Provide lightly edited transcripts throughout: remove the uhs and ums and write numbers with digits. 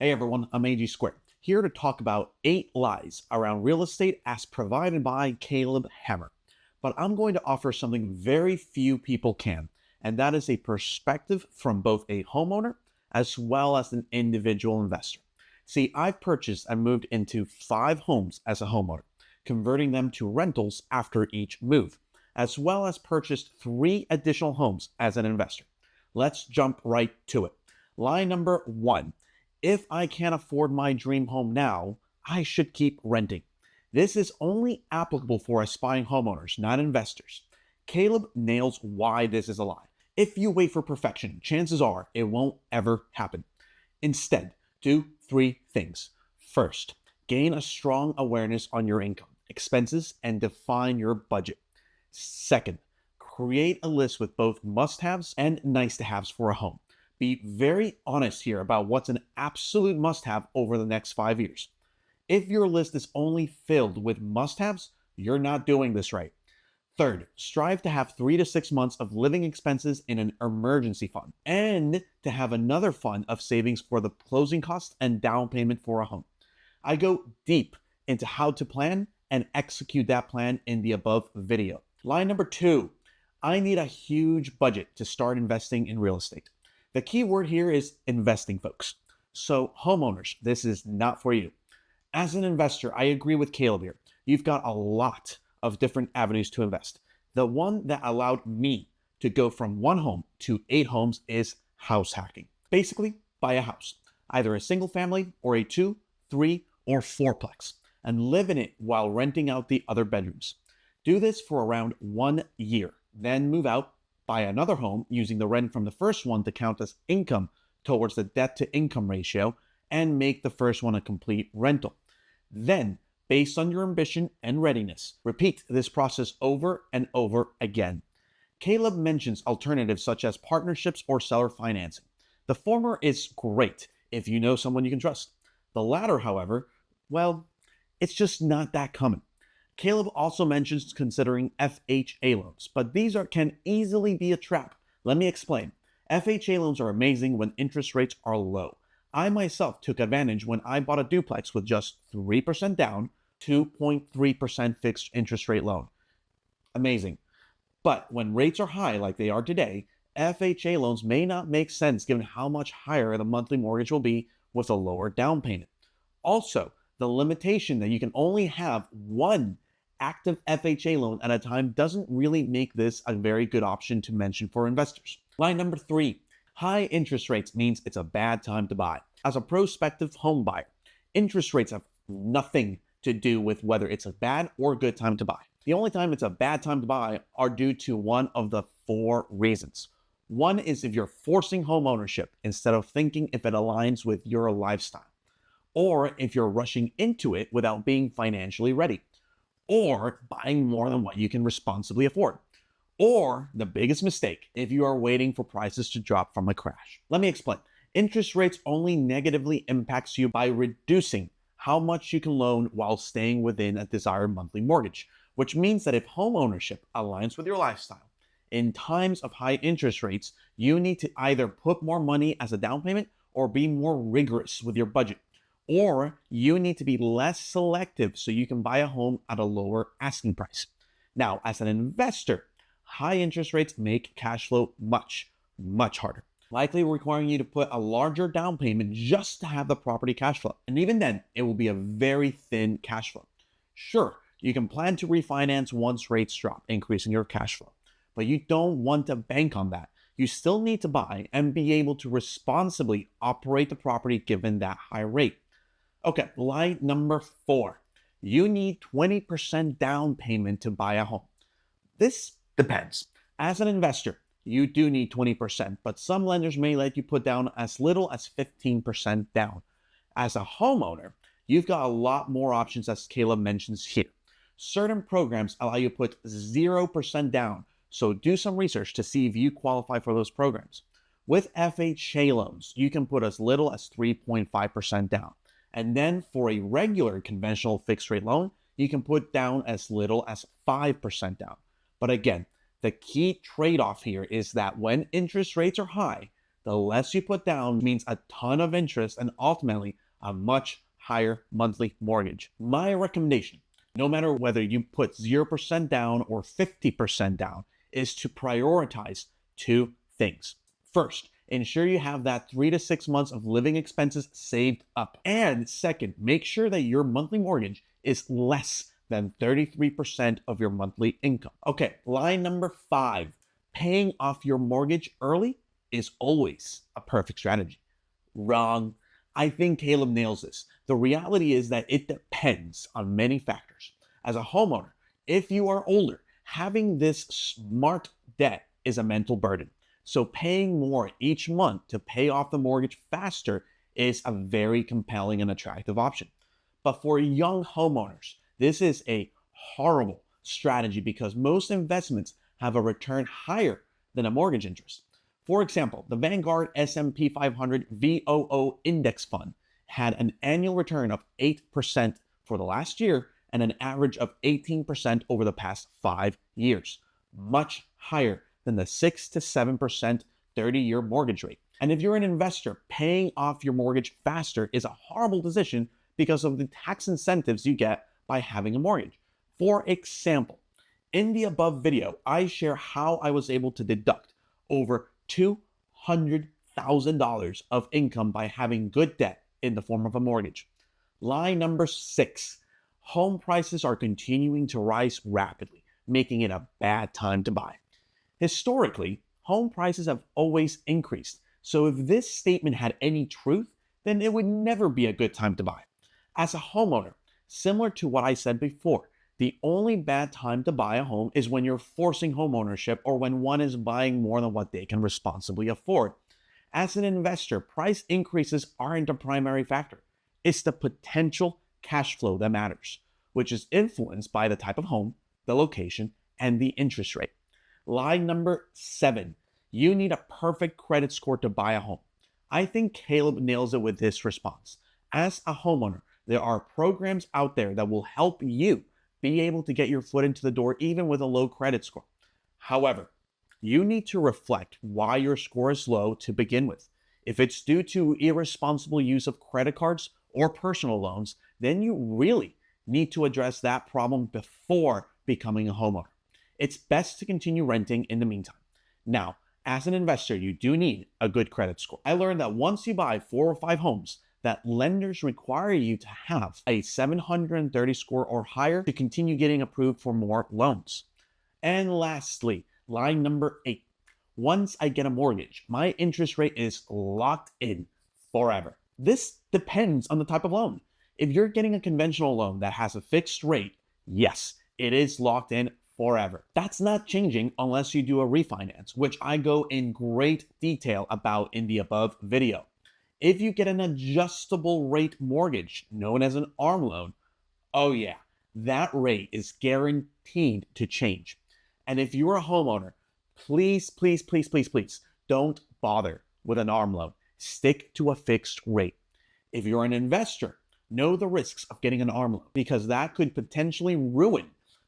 Hey everyone, I'm AG Squared, here to talk about 8 lies around real estate as provided by Caleb Hammer. But I'm going to offer something very few people can, and that is a perspective from both a homeowner as well as an individual investor. See, I've purchased and moved into 5 homes as a homeowner, converting them to rentals after each move, as well as purchased 3 additional homes as an investor. Let's jump right to it. Lie number 1: if I can't afford my dream home now, I should keep renting. This is only applicable for aspiring homeowners, not investors. Caleb nails why this is a lie. If you wait for perfection, chances are it won't ever happen. Instead, do 3 things. First, gain a strong awareness on your income, expenses, and define your budget. Second, create a list with both must haves and nice to haves for a home. Be very honest here about what's an absolute must have over the next 5 years. If your list is only filled with must haves, you're not doing this right. Third, strive to have 3 to 6 months of living expenses in an emergency fund and to have another fund of savings for the closing costs and down payment for a home. I go deep into how to plan and execute that plan in the above video. Line number 2: I need a huge budget to start investing in real estate. The key word here is investing, folks. So, homeowners, this is not for you. As an investor, I agree with Caleb here. You've got a lot of different avenues to invest. The one that allowed me to go from 1 home to 8 homes is house hacking. Basically, buy a house, either a single family or a 2, 3, or 4-plex, and live in it while renting out the other bedrooms. Do this for around 1 year, then move out, buy another home using the rent from the first one to count as income towards the debt to income ratio, and make the first one a complete rental. Then, based on your ambition and readiness, repeat this process over and over again. Caleb mentions alternatives such as partnerships or seller financing. The former is great if you know someone you can trust. The latter, however, well, it's just not that common. Caleb also mentions considering FHA loans, but these can easily be a trap. Let me explain. FHA loans are amazing when interest rates are low. I myself took advantage when I bought a duplex with just 3% down, 2.3% fixed interest rate loan. Amazing. But when rates are high like they are today, FHA loans may not make sense given how much higher the monthly mortgage will be with a lower down payment. Also, the limitation that you can only have 1 active FHA loan at a time doesn't really make this a very good option to mention for investors. Line number 3: high interest rates means it's a bad time to buy. As a prospective home buyer, interest rates have nothing to do with whether it's a bad or good time to buy. The only time it's a bad time to buy are due to one of the 4 reasons. One is if you're forcing home ownership instead of thinking if it aligns with your lifestyle, or if you're rushing into it without being financially ready, or buying more than what you can responsibly afford, or the biggest mistake, if you are waiting for prices to drop from a crash. Let me explain. Interest rates only negatively impacts you by reducing how much you can loan while staying within a desired monthly mortgage, which means that if home ownership aligns with your lifestyle, in times of high interest rates, you need to either put more money as a down payment or be more rigorous with your budget. Or you need to be less selective so you can buy a home at a lower asking price. Now, as an investor, high interest rates make cash flow much, much harder, likely requiring you to put a larger down payment just to have the property cash flow. And even then, it will be a very thin cash flow. Sure, you can plan to refinance once rates drop, increasing your cash flow, but you don't want to bank on that. You still need to buy and be able to responsibly operate the property given that high rate. Okay, lie number 4: you need 20% down payment to buy a home. This depends. As an investor, you do need 20%, but some lenders may let you put down as little as 15% down. As a homeowner, you've got a lot more options, as Caleb mentions here. Certain programs allow you to put 0% down, so do some research to see if you qualify for those programs. With FHA loans, you can put as little as 3.5% down. And then for a regular conventional fixed rate loan, you can put down as little as 5% down. But again, the key trade-off here is that when interest rates are high, The less you put down means a ton of interest and ultimately a much higher monthly mortgage. My recommendation, no matter whether you put 0% down or 50% down, is to prioritize two things. First, ensure you have that 3 to 6 months of living expenses saved up. And second, make sure that your monthly mortgage is less than 33% of your monthly income. Okay, line number 5, paying off your mortgage early is always a perfect strategy. Wrong. I think Caleb nails this. The reality is that it depends on many factors. As a homeowner, if you are older, having this smart debt is a mental burden. So paying more each month to pay off the mortgage faster is a very compelling and attractive option. But for young homeowners, this is a horrible strategy because most investments have a return higher than a mortgage interest. For example, the Vanguard S&P 500 VOO Index Fund had an annual return of 8% for the last year and an average of 18% over the past 5 years, much higher than the 6 to 7% 30-year mortgage rate. And if you're an investor, paying off your mortgage faster is a horrible decision because of the tax incentives you get by having a mortgage. For example, in the above video, I share how I was able to deduct over $200,000 of income by having good debt in the form of a mortgage. Line number 6, home prices are continuing to rise rapidly, making it a bad time to buy. Historically, home prices have always increased, so if this statement had any truth, then it would never be a good time to buy. As a homeowner, similar to what I said before, the only bad time to buy a home is when you're forcing homeownership or when one is buying more than what they can responsibly afford. As an investor, price increases aren't a primary factor. It's the potential cash flow that matters, which is influenced by the type of home, the location, and the interest rate. Line number 7, you need a perfect credit score to buy a home. I think Caleb nails it with this response. As a homeowner, there are programs out there that will help you be able to get your foot into the door even with a low credit score. However, you need to reflect why your score is low to begin with. If it's due to irresponsible use of credit cards or personal loans, then you really need to address that problem before becoming a homeowner. It's best to continue renting in the meantime. Now, as an investor, you do need a good credit score. I learned that once you buy 4 or 5 homes, that lenders require you to have a 730 score or higher to continue getting approved for more loans. And lastly, line number 8, once I get a mortgage, my interest rate is locked in forever. This depends on the type of loan. If you're getting a conventional loan that has a fixed rate, yes, it is locked in forever. That's not changing unless you do a refinance, which I go in great detail about in the above video. If you get an adjustable rate mortgage, known as an ARM loan, oh yeah, that rate is guaranteed to change. And if you're a homeowner, please, please, please, please, please don't bother with an ARM loan. Stick to a fixed rate. If you're an investor, know the risks of getting an ARM loan because that could potentially ruin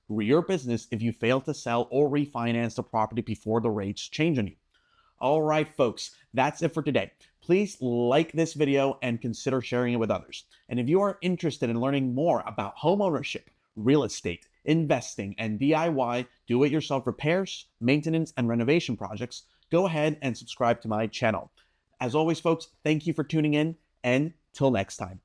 your business if you fail to sell or refinance the property before the rates change on you. All right, folks, that's it for today. Please like this video and consider sharing it with others. And if you are interested in learning more about home ownership, real estate, investing, and DIY do-it-yourself repairs, maintenance, and renovation projects, go ahead and subscribe to my channel. As always, folks, thank you for tuning in, and till next time.